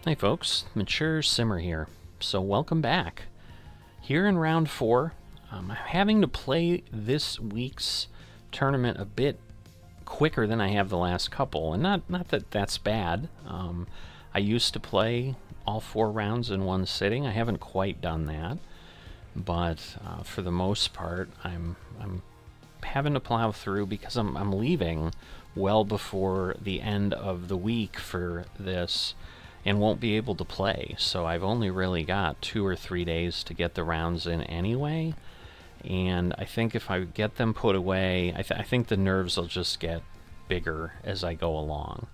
Hey folks, Mature Simmer here. So welcome back. Here in round 4, I'm having to play this week's tournament a bit quicker than I have the last couple, and not that that's bad. I used to play all 4 rounds in one sitting. I haven't quite done that, but for the most part, I'm having to plow through because I'm leaving well before the end of the week for this and won't be able to play. So I've only really got 2 or 3 days to get the rounds in anyway. And I think if I get them put away, I think the nerves will just get bigger as I go along.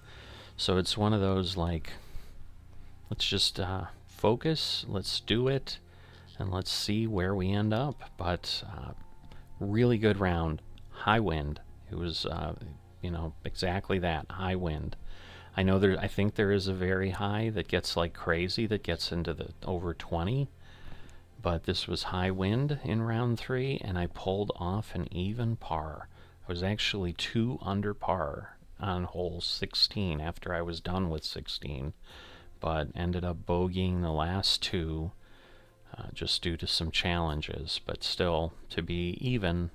So it's one of those, like, let's just focus, let's do it, and let's see where we end up. But really good round, high wind. It was, exactly that, high wind. I think there is a very high that gets like crazy, that gets into the over 20. But this was high wind in round 3, and I pulled off an even par. I was actually 2 under par on hole 16 after I was done with 16, but ended up bogeying the last 2 just due to some challenges. But still, to be even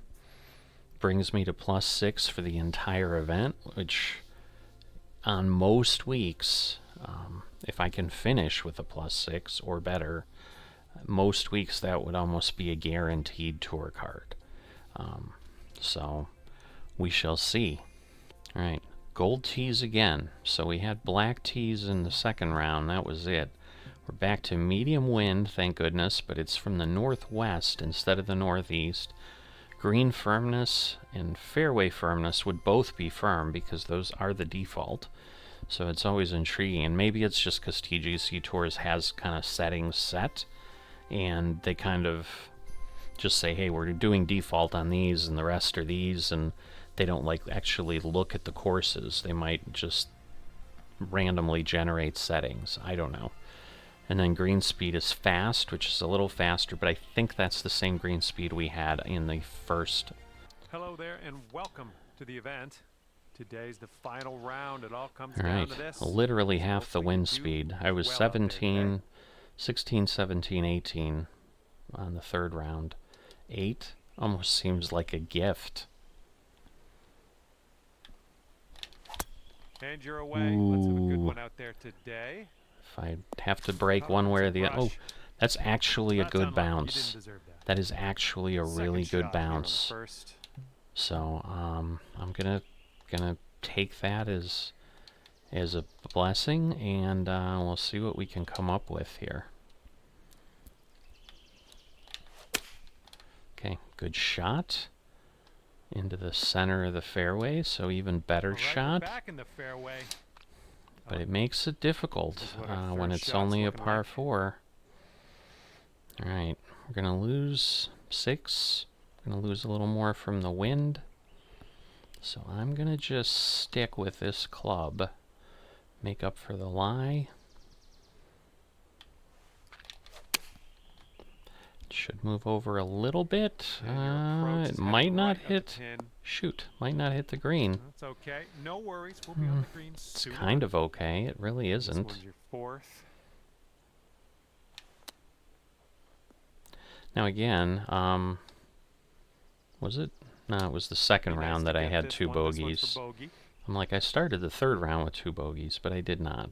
brings me to +6 for the entire event, which on most weeks, if I can finish with a +6 or better, most weeks that would almost be a guaranteed tour card. So we shall see. All right, gold tees again. So we had black tees in the second round. That was it. We're back to medium wind, thank goodness, but it's from the northwest instead of the northeast. Green firmness and fairway firmness would both be firm because those are the default. So it's always intriguing. And maybe it's just because TGC Tours has kind of settings set, and they kind of just say, hey, we're doing default on these and the rest are these, and they don't like actually look at the courses. They might just randomly generate settings. I don't know. And then green speed is fast, which is a little faster, but I think that's the same green speed we had in the first. Hello there, and welcome to the event. Today's the final round. It all comes down to this. Literally half the wind speed. I was 16, 17, 18 on the third round. 8 almost seems like a gift. And you're away. Let's have a good one out there today. If I have to break one way or the other. Oh, that's actually a good bounce. That is actually a really good bounce. So I'm gonna take that as a blessing, and we'll see what we can come up with here. Okay, good shot into the center of the fairway, so even better shot. Back in the fairway. But it makes it difficult when it's only a par 4. All right, we're going to lose 6. We're going to lose a little more from the wind. So I'm going to just stick with this club. Make up for the lie. Should move over a little bit. It might not hit. Shoot, might not hit the green. That's okay. No worries. We'll be on the green soon. It's kind of okay. It really isn't. This one's your 4th. Now again, was it? No, it was the second round that I had 2 bogeys. I'm like, I started the third round with 2 bogeys, but I did not.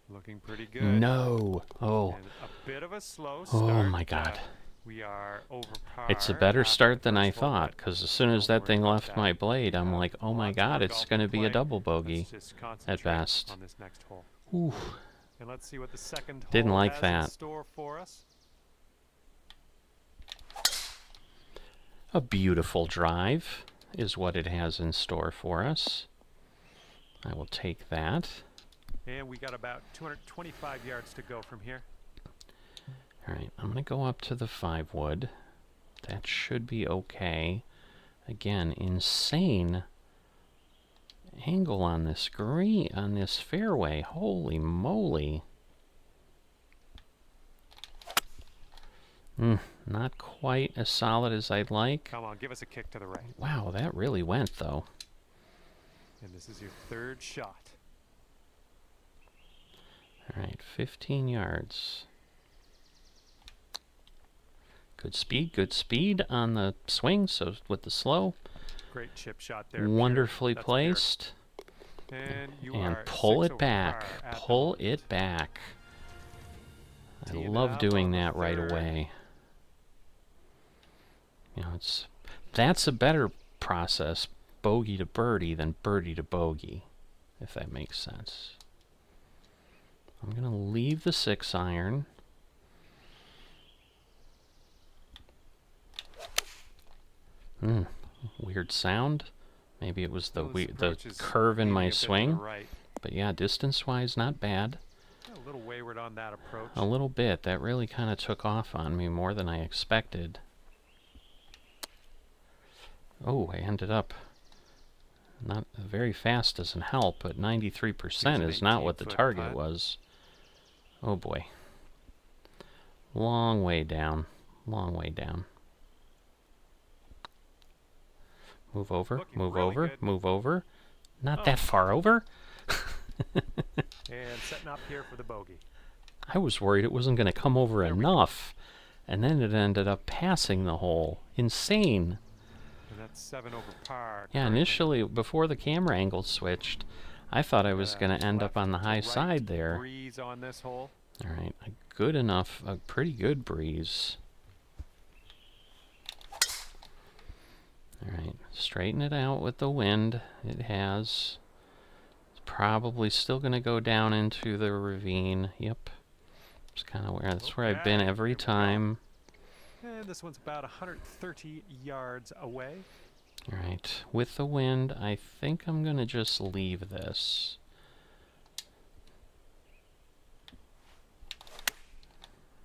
Looking pretty good. No. Oh. And a bit of a slow start. Oh my God. We are over par. It's a better start than I thought, because as soon as that thing left my blade, I'm like, oh my God, it's going to be a double bogey at best. On this next hole. Ooh. And let's see what the second hole Didn't like has that. in store for us. A beautiful drive is what it has in store for us. I will take that. And we got about 225 yards to go from here. All right, I'm going to go up to the 5 wood. That should be okay. Again, insane angle on this green, on this fairway. Holy moly. Not quite as solid as I'd like. Come on, give us a kick to the right. Wow, that really went, though. And this is your third shot. All right, 15 yards. Good speed on the swing, so with the slow. Great chip shot there. Wonderfully That's placed. pure. And you And are pull 6 it over back. par at the Pull moment. it back. I Teeing it love up doing on the that right third. away. You know, that's a better process, bogey to birdie, than birdie to bogey, if that makes sense. I'm going to leave the 6-iron. Weird sound. Maybe it was the curve in my swing. Right. But yeah, distance-wise, not bad. A little wayward on that approach. A little bit. That really kind of took off on me more than I expected. Oh, I ended up not very fast doesn't help, but 93% is not what the target was. Oh boy. Long way down. Long way down. Move over, move over, move over. Not that far over. And setting up here for the bogey. I was worried it wasn't going to come over enough. And then it ended up passing the hole. Insane. And that's 7 over par. Yeah, initially, before the camera angle switched, I thought I was going to end up on the high side there. Breeze on this hole. All right, a pretty good breeze. All right, straighten it out with the wind. It has. It's probably still going to go down into the ravine. Yep. It's kind of where that's where I've been every time. And this one's about 130 yards away. All right, with the wind, I think I'm going to just leave this.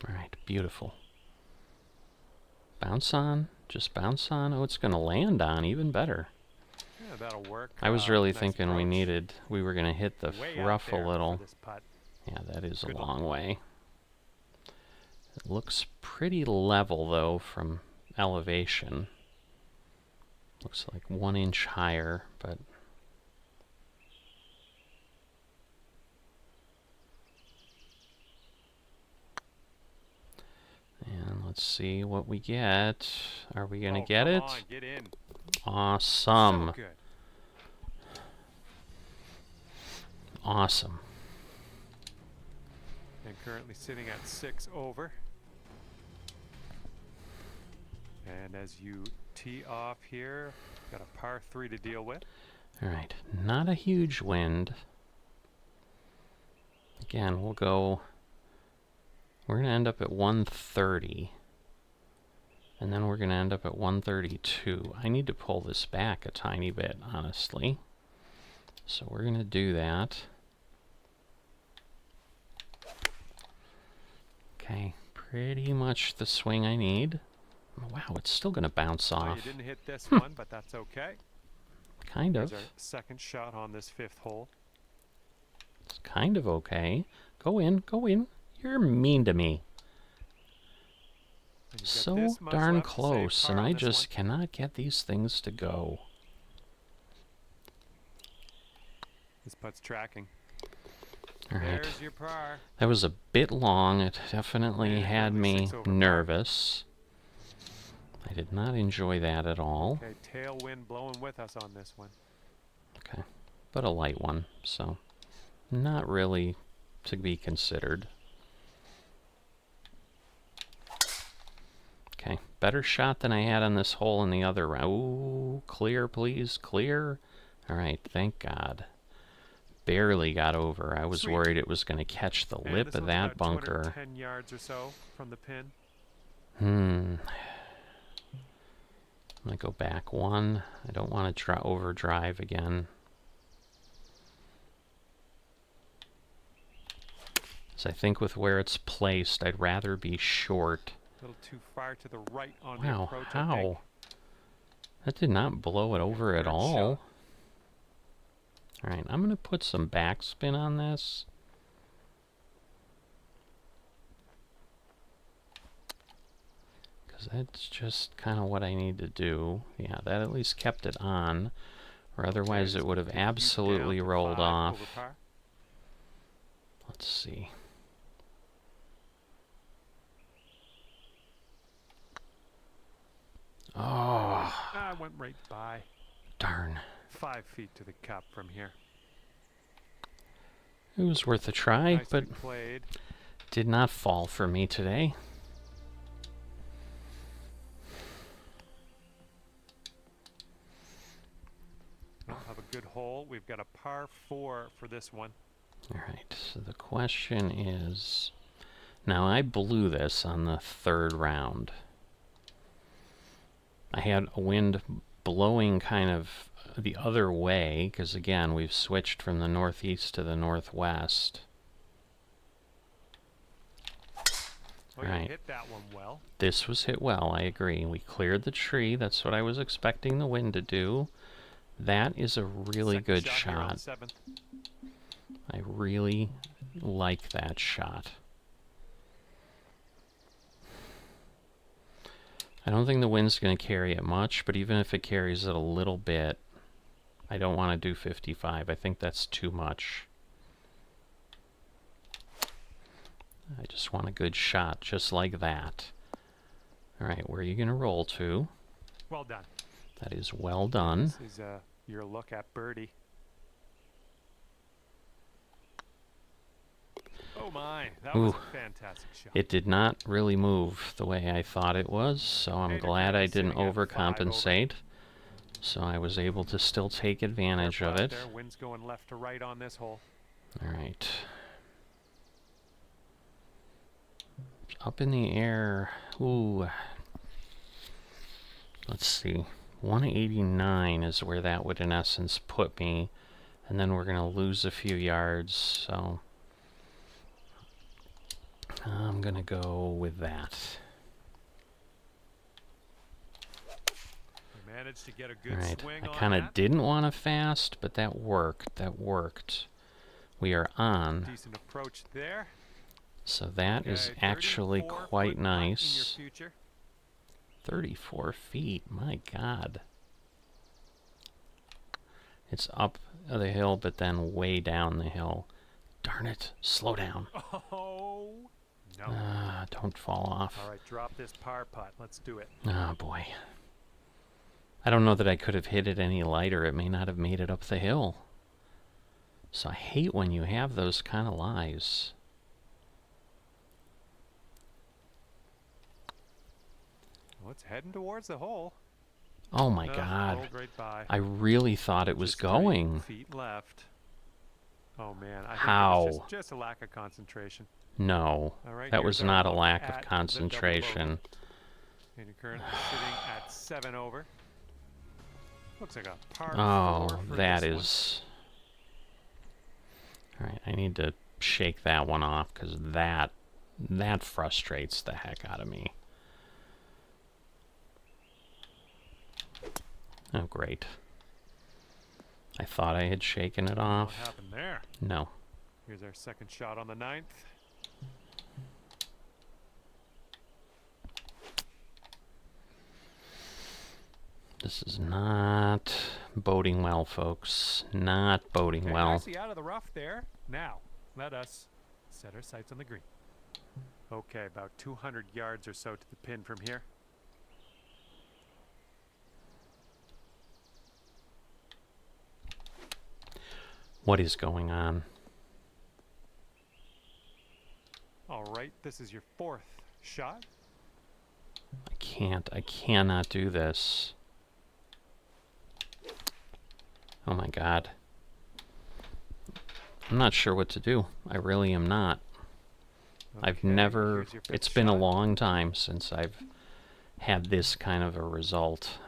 All right, beautiful. Bounce on, just bounce on. Oh, it's going to land on, even better. Yeah, that'll work. I was really nice thinking approach. we were going to hit the rough a little. Putt. Yeah, that is a long way. It looks pretty level, though, from elevation. Looks like 1 inch higher, but... And let's see what we get. Are we going to get it? Come on, get in. Awesome. So good. Awesome. And currently sitting at 6 over. And as you tee off here, got a par 3 to deal with. All right, not a huge wind. Again, we're going to end up at 130. And then we're going to end up at 132. I need to pull this back a tiny bit, honestly. So we're going to do that. Okay, pretty much the swing I need. Wow, it's still going to bounce off. You didn't hit this one, but that's okay. Kind of. Here's our second shot on this 5th hole. It's kind of okay. Go in, go in. You're mean to me. So darn close, and I just cannot get these things to go. This putt's tracking. All right. There's your par. That was a bit long. It definitely had me nervous. I did not enjoy that at all. Okay, tailwind blowing with us on this one. Okay, but a light one, so not really to be considered. Okay, better shot than I had on this hole in the other round. Ooh, clear, please, clear. All right, thank God. Barely got over. I was worried it was going to catch the lip of that bunker. 10 yards or so from the pin. I'm going to go back 1. I don't want to overdrive again. So I think with where it's placed, I'd rather be short. A little too far to the right on the approach. Wow, how? That did not blow it over at all. Alright, I'm going to put some backspin on this. Because that's just kind of what I need to do. Yeah, that at least kept it on. or otherwise it would have absolutely rolled off. Let's see. Oh, I went right by. darn. 5 feet to the cup from here. It was worth a try, Nicely but played. did not fall for me today. We'll have a good hole. We've got a par 4 for this one. All right, so the question is, now I blew this on the third round. I had a wind blowing kind of the other way, because again, we've switched from the northeast to the northwest. Well, Right. you hit that one well. This was hit well, I agree. We cleared the tree. That's what I was expecting the wind to do. That is a really good shot. I really like that shot. I don't think the wind's going to carry it much, but even if it carries it a little bit, I don't want to do 55. I think that's too much. I just want a good shot, just like that. All right, where are you going to roll to? Well done. That is well done. This is your look at birdie. Oh my, that was a fantastic shot. It did not really move the way I thought it was, so I'm glad I didn't overcompensate. So I was able to still take advantage of it. There, wind's going left to right on this hole. All right. Up in the air. Ooh. Let's see. 189 is where that would in essence put me. And then we're going to lose a few yards, so I'm going to go with that. We managed to get a good swing I on kind of that. didn't want to fast, but that worked. That worked. We are on. Decent approach there. So that is actually quite nice. 34 feet, my God. It's up the hill, but then way down the hill. Darn it, slow down. Oh, no. Don't fall off. All right, drop this par putt. Let's do it. Oh, boy. I don't know that I could have hit it any lighter. It may not have made it up the hill. So I hate when you have those kind of lies. Well, it's heading towards the hole. Oh my God. Rolled right by. I really thought it was going. 3 feet left. Oh man, I think How? it was just a lack of concentration. No, All right, that was here's our not a look lack at of the concentration. And you're currently sitting at 7 over. Looks like a par 4 for that this is... Alright, I need to shake that one off, because that frustrates the heck out of me. Oh, great. I thought I had shaken it off. What happened there? No. Here's our second shot on the 9th. This is not boding well, folks. Not boding Okay, well. nicely out of the rough there. Now, let us set our sights on the green. Okay, about 200 yards or so to the pin from here. What is going on? All right, this is your 4th shot. I cannot do this. Oh my God. I'm not sure what to do. I really am not. Okay, I've never, here's your 5th it's been a shot. long time since I've had this kind of a result.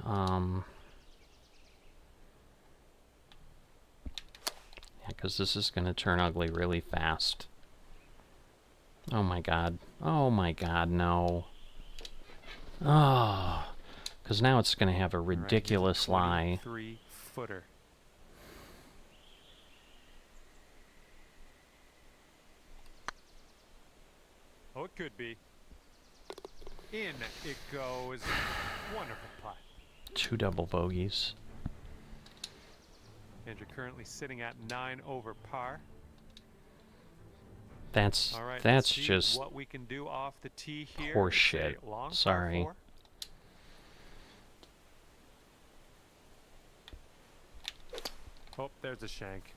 Yeah, because this is going to turn ugly really fast. Oh my God. Oh my God, no. Oh, because now it's going to have a ridiculous lie. 3-footer. Oh, it could be. In it goes. Wonderful putt. 2 double bogeys. And you're currently sitting at 9 over par. That's All right, that's let's see just what we can do off the tee here. horseshit. It's a long par Sorry. 4. Oh, there's a shank.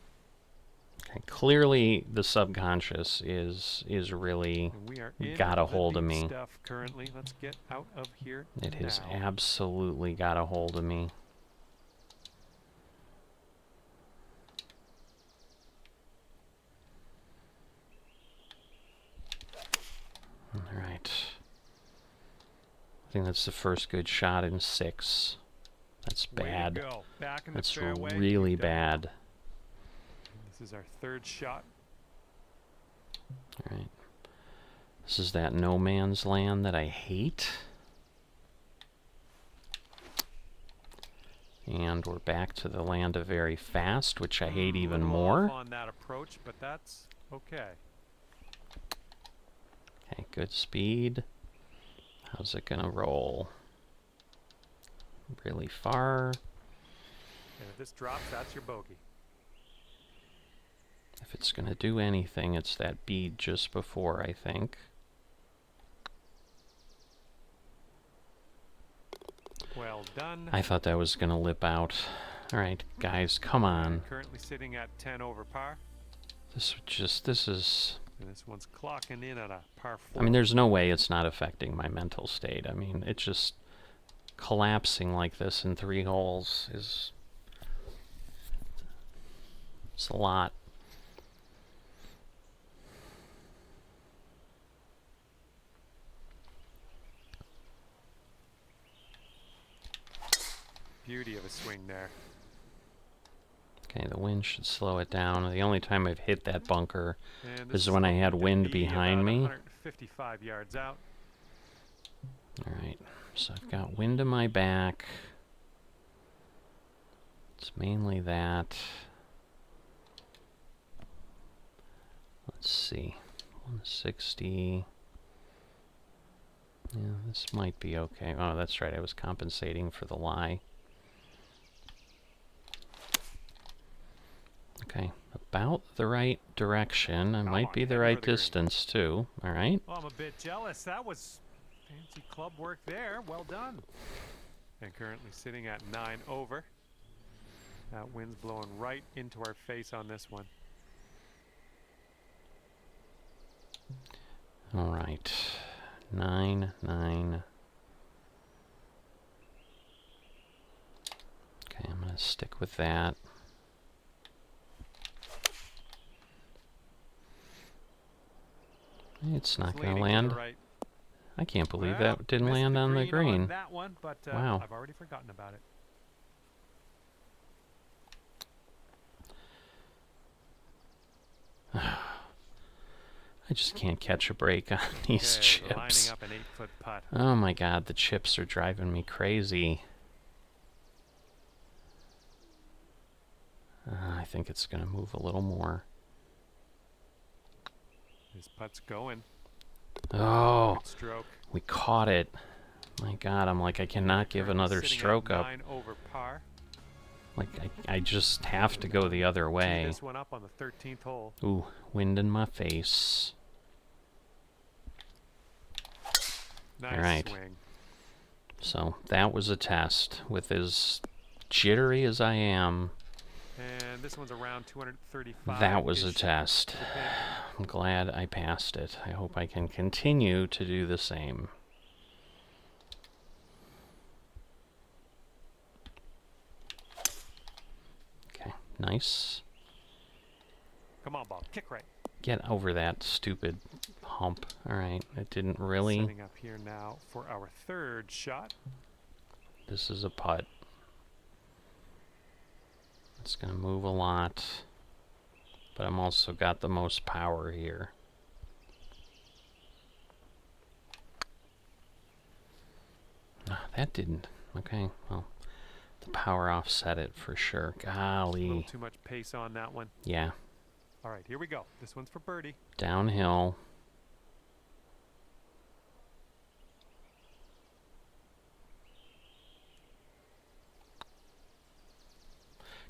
Okay, clearly the subconscious is really And we are in got a the hold of deep me. stuff currently. Let's get out of here It has now. absolutely got a hold of me. All right. I think that's the first good shot in 6. That's Way to bad. go. Back in the That's fairway. really You've done well. bad. This is our 3rd shot. All right. This is that no man's land that I hate. And we're back to the land of very fast, which I hate even Little more. off on that approach, but that's okay. Okay, good speed. How's it gonna roll? Really far. And if this drops, that's your bogey. If it's gonna do anything, it's that bead just before, I think. Well done. I thought that was gonna lip out. All right, guys, come on. Currently sitting at 10 over par. This is... And this one's clocking in at a par 4. I mean, there's no way it's not affecting my mental state. I mean, it's just collapsing like this in 3 holes is... It's a lot. Beauty of a swing there. Okay, the wind should slow it down. The only time I've hit that bunker And is when I had looking to wind be behind about me. 155 yards out. Alright, so I've got wind in my back. It's mainly that. Let's see. 160. Yeah, this might be okay. Oh, that's right. I was compensating for the lie. Okay, about the right direction. I might be the right distance, too. All right. Well, I'm a bit jealous. That was fancy club work there. Well done. And currently sitting at 9 over. That wind's blowing right into our face on this one. All right. 9, 9. Okay, I'm going to stick with that. It's not going to land. Right. I can't believe Well, that didn't missed land on the green. On that one, but Wow. I've already forgotten about it. I just can't catch a break on these chips. Lining up an 8-foot putt. Oh my god, the chips are driving me crazy. I think it's going to move a little more. His putt's going. Oh, Good stroke. we caught it. My god, I'm like, I cannot give another stroke up. 9 over par. Like, I just have to go the other way. Tee this one up on the 13th hole. Ooh, wind in my face. Nice All right. swing. So that was a test. With as jittery as I am, And this one's around 235. that was a test. I'm glad I passed it. I hope I can continue to do the same. Okay, nice. Come on, Bob. Kick right. Get over that stupid hump. Alright, it didn't really... Setting up here now for our 3rd shot. This is a putt. It's going to move a lot. But I'm also got the most power here. That didn't. Okay, well, the power offset it for sure. A Golly. little too much pace on that one. Yeah. All right, here we go. This one's for birdie. Downhill.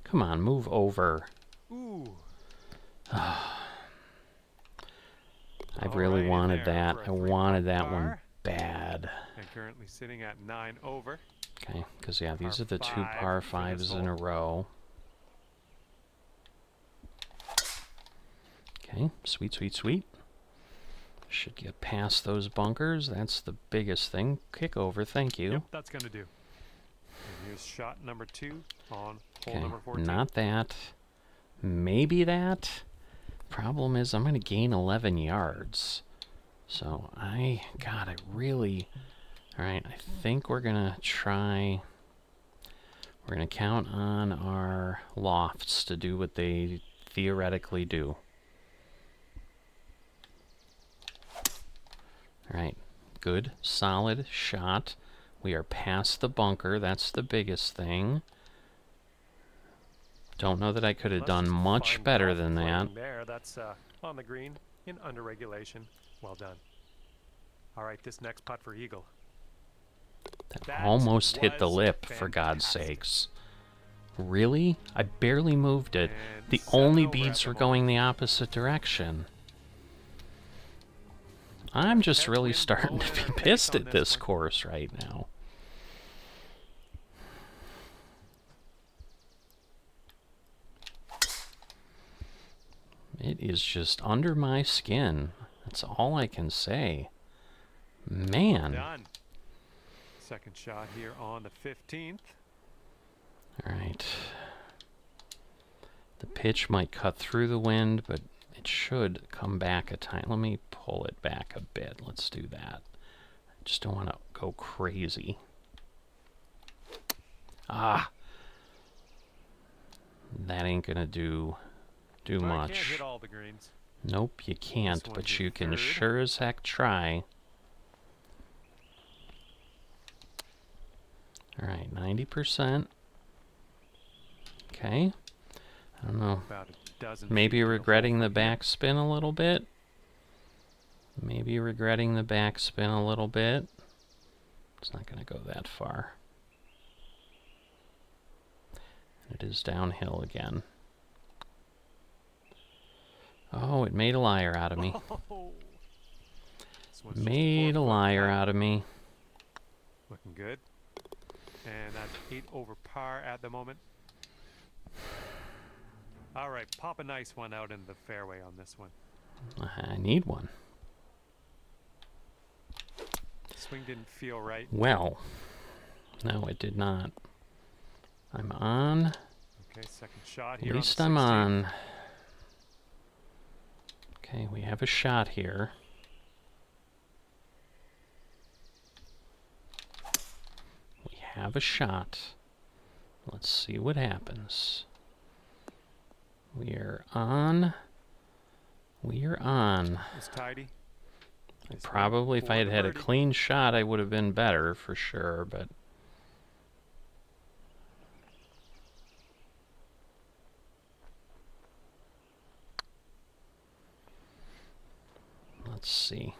Come on, move over. Ooh. I All really right, in wanted there that. for a I three wanted putt that one par. bad. And currently sitting at 9 over. Okay, because yeah, these Par are the 2 5 par for this 5s in a hole. row. Okay, sweet, sweet, sweet. Should get past those bunkers. That's the biggest thing. Kick over, thank you. Yep, that's going to do. And here's shot number 2 on hole Okay, number 14. not that. Maybe that. Problem is I'm going to gain 11 yards. So God, I really... Alright, I think we're going to try... We're going to count on our lofts to do what they theoretically do. Alright, good, solid shot. We are past the bunker, that's the biggest thing. Don't know that I could have done much better than that. There, that's on the green in under regulation. Well done. All right, this next putt for eagle. That almost hit the lip, for God's sakes. Really? I barely moved it. The only beads were going the opposite direction. I'm just really starting to be pissed at this course right now. It is just under my skin. That's all I can say. Man. Done. Second shot here on the 15th. All right. The pitch might cut through the wind, but it should come back a tiny. Let me pull it back a bit. Let's do that. I just don't want to go crazy. Ah. That ain't gonna do much. I can't hit all the greens. Nope, you can't, but you can sure as heck try. Alright, 90%. Okay. I don't know. Maybe regretting the backspin a little bit. Maybe regretting the backspin a little bit. It's not going to go that far. It is downhill again. Oh, it made a liar out of me. Made a liar out of me. Looking good. And that's 8 over par at the moment. All right, pop a nice one out in the fairway on this one. I need one. Swing didn't feel right. Well, no, it did not. I'm on. Okay, second shot here. At least I'm on. Okay, we have a shot here. We have a shot. Let's see what happens. We are on. We are on. It's tidy. Probably, if I had had a clean shot, I would have been better for sure, but... Let's see.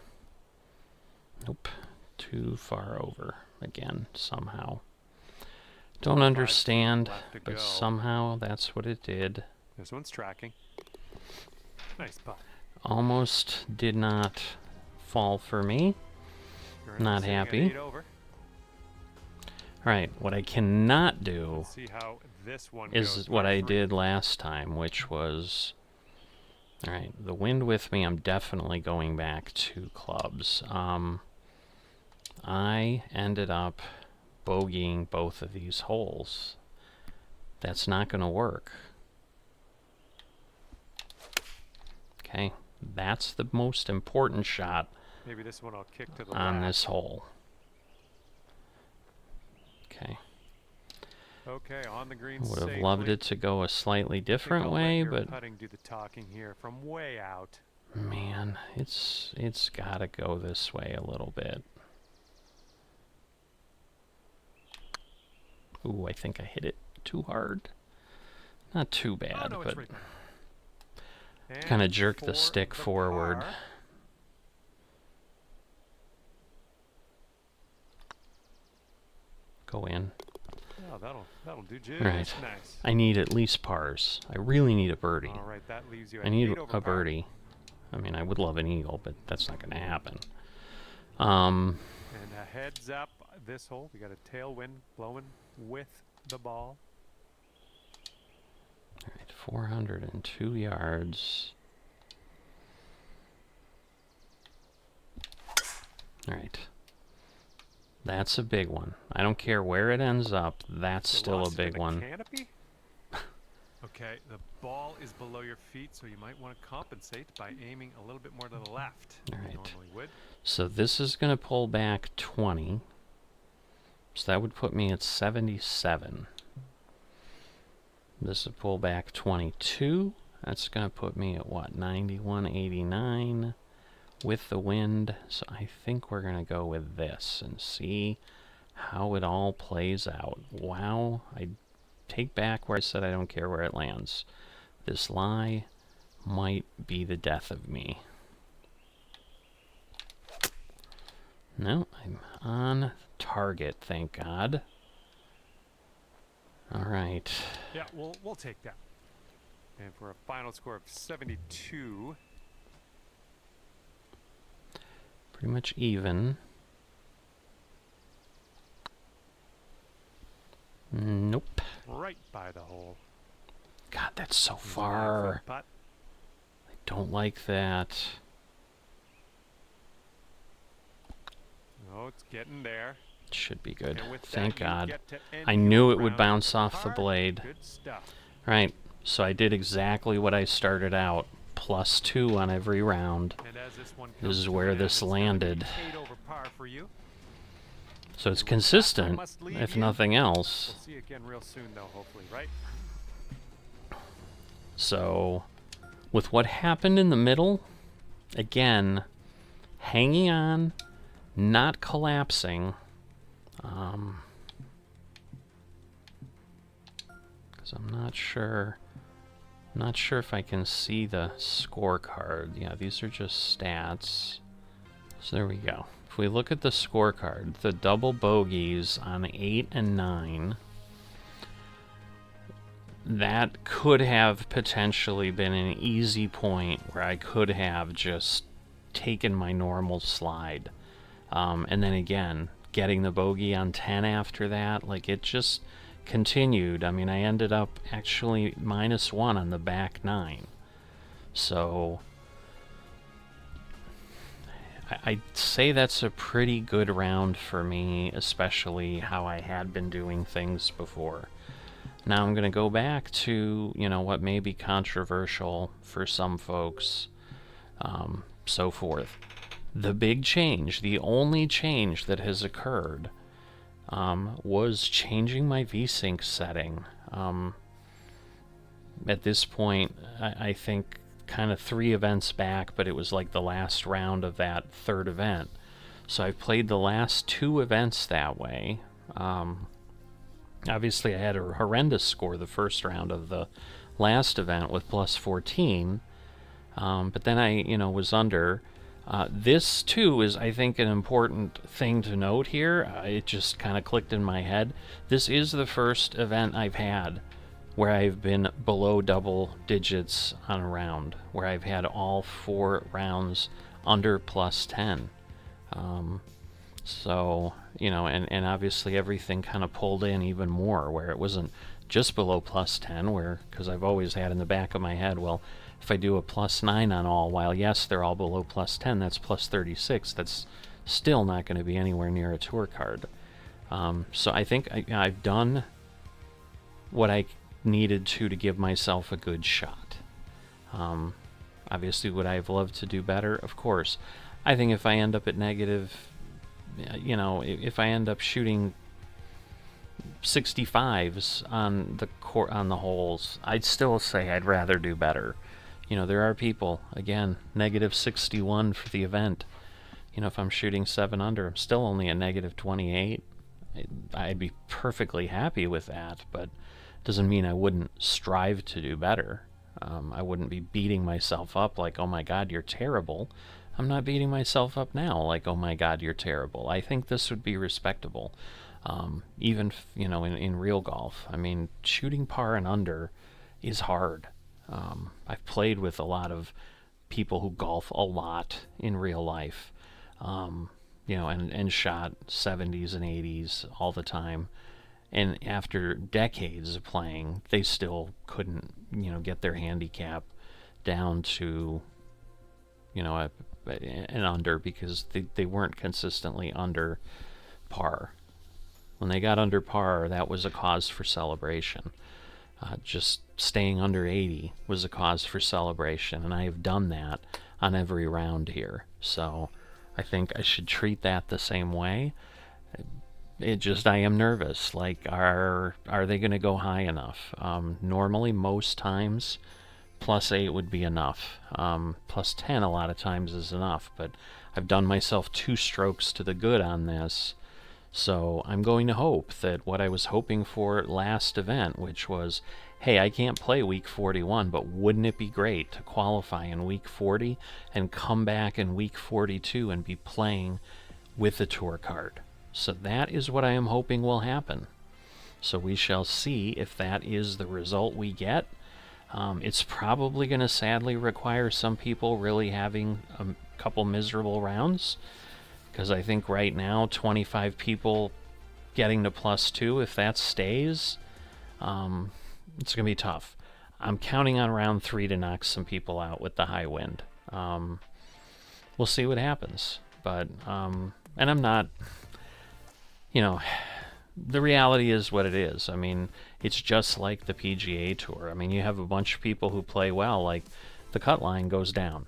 Nope. Too far over again, somehow. Don't understand, but somehow that's what it did. This one's tracking. Nice putt. Almost did not fall for me. Not happy. Alright, what I cannot do is what I did last time, which was... Alright, the wind with me, I'm definitely going back 2 clubs. I ended up bogeying both of these holes. That's not going to work. Okay, that's the most important shot. Maybe this one I'll kick to the on this hole. Okay. Okay, on the green. Would have loved it to go a slightly different way, but putting do the talking here from way out. Man, it's got to go this way a little bit. Ooh, I think I hit it too hard. Not too bad, but kind of jerked the stick forward. Go in. Oh, that'll do just Right. nice. I need at least pars. I really need a birdie. All right, that leaves you I at need 8 over a par. birdie. I mean, I would love an eagle, but that's not going to happen. And a heads up, this hole, we got a tailwind blowing with the ball. All right, 402 yards. All right. That's a big one. I don't care where it ends up. That's still a big one. Canopy? Okay, the ball is below your feet, so you might want to compensate by aiming a little bit more to the left than you normally would. So this is going to pull back 20. So that would put me at 77. This would pull back 22. That's going to put me at what? 91, 89 with the wind. So I think we're going to go with this and see how it all plays out. Wow. I take back where I said I don't care where it lands. This lie might be the death of me. No, I'm on target, thank God. All right. Yeah, we'll take that. And for a final score of 72. Pretty much even. Nope. Right by the hole. God, that's so far. I don't like that. Oh, it's getting there. Should be good. That, thank God. I knew it would bounce off the blade. Good stuff. Right. So I did exactly what I started out. +2 on every round. And as this one This is where this landed. 8 over par for you. So it's consistent, if nothing else. We'll see you again real soon, though, hopefully, right? So, with what happened in the middle, again, hanging on, not collapsing, because I'm not sure if I can see the scorecard. Yeah, these are just stats. So there we go. If we look at the scorecard, the double bogeys on 8 and 9, that could have potentially been an easy point where I could have just taken my normal slide. And then again, getting the bogey on 10 after that, like it just continued. I mean, I ended up actually -1 on the back 9. So I'd say that's a pretty good round for me, especially how I had been doing things before. Now I'm going to go back to, you know, what may be controversial for some folks, so forth. The big change, the only change that has occurred, was changing my VSync setting. At this point, I think kind of 3 events back, but it was like the last round of that 3rd event. So I've played the last 2 events that way. Obviously, I had a horrendous score the first round of the last event with +14, but then I, was under. This, too, is, I think, an important thing to note here. It just kind of clicked in my head. This is the first event I've had where I've been below double digits on a round, where I've had all 4 rounds under +10. So, and obviously everything kind of pulled in even more, where it wasn't just below +10, because I've always had in the back of my head, well, if I do a +9 on all, while yes, they're all below +10, that's +36. That's still not going to be anywhere near a tour card. So I think I've done what I needed to give myself a good shot. Obviously, would I have loved to do better? Of course. I think if I end up at negative, if I end up shooting 65s on the holes, I'd still say I'd rather do better. There are people, again, -61 for the event. If I'm shooting 7 under, I'm still only a -28. I'd be perfectly happy with that, but doesn't mean I wouldn't strive to do better. I wouldn't be beating myself up like, oh my God, you're terrible. I'm not beating myself up now like, oh my God, you're terrible. I think this would be respectable. Even in real golf. I mean, shooting par and under is hard. I've played with a lot of people who golf a lot in real life, and shot 70s and 80s all the time. And after decades of playing, they still couldn't, get their handicap down to, an under, because they weren't consistently under par. When they got under par, that was a cause for celebration. Just staying under 80 was a cause for celebration, and I have done that on every round here. So I think I should treat that the same way. I am nervous. Like, are they going to go high enough? Normally, most times, +8 would be enough. +10 a lot of times is enough, but I've done myself 2 strokes to the good on this. So I'm going to hope that what I was hoping for last event, which was, hey, I can't play week 41, but wouldn't it be great to qualify in week 40 and come back in week 42 and be playing with the tour card? So that is what I am hoping will happen. So we shall see if that is the result we get. It's probably going to sadly require some people really having a couple miserable rounds, because I think right now 25 people getting to +2, if that stays, it's going to be tough. I'm counting on round 3 to knock some people out with the high wind. We'll see what happens. But, and I'm not, the reality is what it is. I mean, it's just like the PGA Tour. I mean, you have a bunch of people who play well, like the cut line goes down.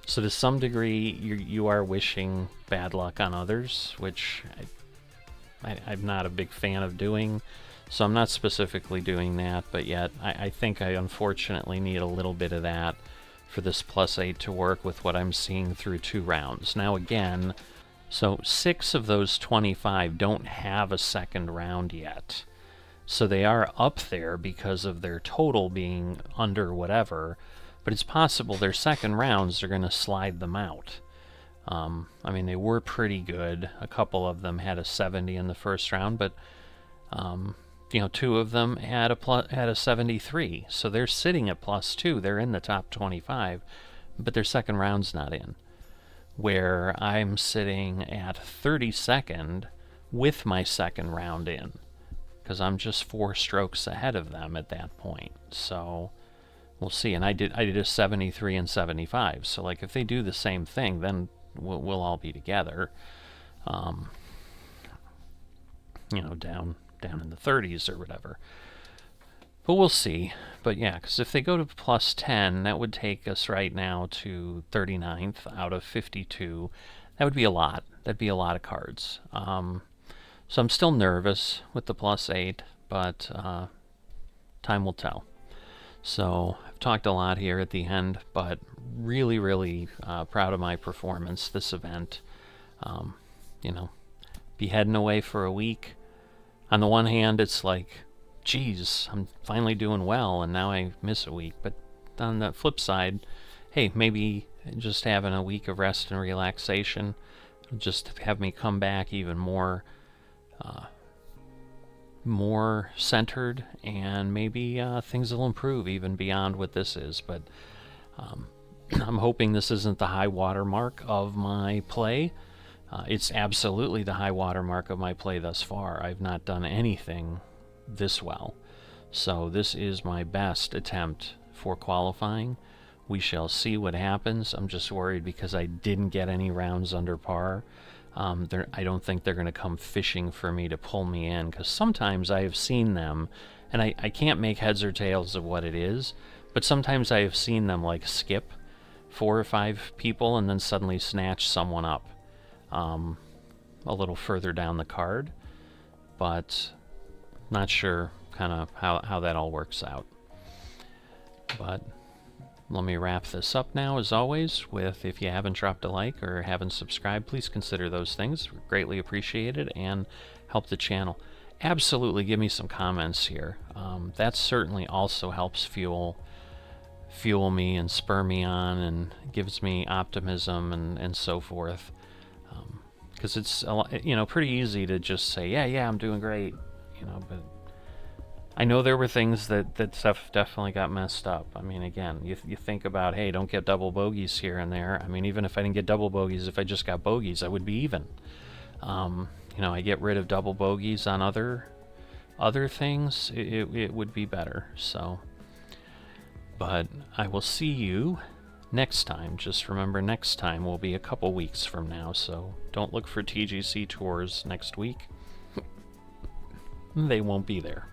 So to some degree, you are wishing bad luck on others, which I'm not a big fan of doing. So I'm not specifically doing that, but yet I think I unfortunately need a little bit of that for this +8 to work with what I'm seeing through 2 rounds. Now again, so 6 of those 25 don't have a second round yet. So they are up there because of their total being under whatever, but it's possible their second rounds are going to slide them out. I mean, they were pretty good. A couple of them had a 70 in the first round, but 2 of them had a 73. So they're sitting at +2. They're in the top 25, but their second round's not in. Where I'm sitting at 32nd with my second round in, because I'm just 4 strokes ahead of them at that point. So we'll see. And I did a 73 and 75. So like if they do the same thing, then we'll all be together. Down in the 30s or whatever. But we'll see. But yeah, because if they go to +10, that would take us right now to 39th out of 52. That would be a lot. That'd be a lot of cards. So I'm still nervous with the +8, but time will tell. So I've talked a lot here at the end, but really, really proud of my performance this event. Be heading away for a week. On the one hand, it's like, geez, I'm finally doing well, and now I miss a week. But on the flip side, hey, maybe just having a week of rest and relaxation will just have me come back even more centered, and maybe things will improve even beyond what this is. But I'm hoping this isn't the high water mark of my play. It's absolutely the high water mark of my play thus far. I've not done anything this well. So this is my best attempt for qualifying. We shall see what happens. I'm just worried because I didn't get any rounds under par. I don't think they're going to come fishing for me to pull me in, because sometimes I have seen them, and I can't make heads or tails of what it is, but sometimes I have seen them like skip 4 or 5 people and then suddenly snatch someone up a little further down the card, but not sure kind of how that all works out. But let me wrap this up now, as always, with if you haven't dropped a like or haven't subscribed, please consider those things. Greatly appreciated and help the channel. Absolutely give me some comments here. That certainly also helps fuel me and spur me on and gives me optimism and so forth. Because it's a lot, you know, pretty easy to just say, yeah, I'm doing great, you know, but I know there were things that stuff definitely got messed up. I mean, again, you think about, hey, don't get double bogeys here and there. I mean, even if I didn't get double bogeys, if I just got bogeys, I would be even. You know, I get rid of double bogeys on other things, it would be better. So, but I will see you next time. Just remember, next time will be a couple weeks from now, so don't look for TGC tours next week. They won't be there.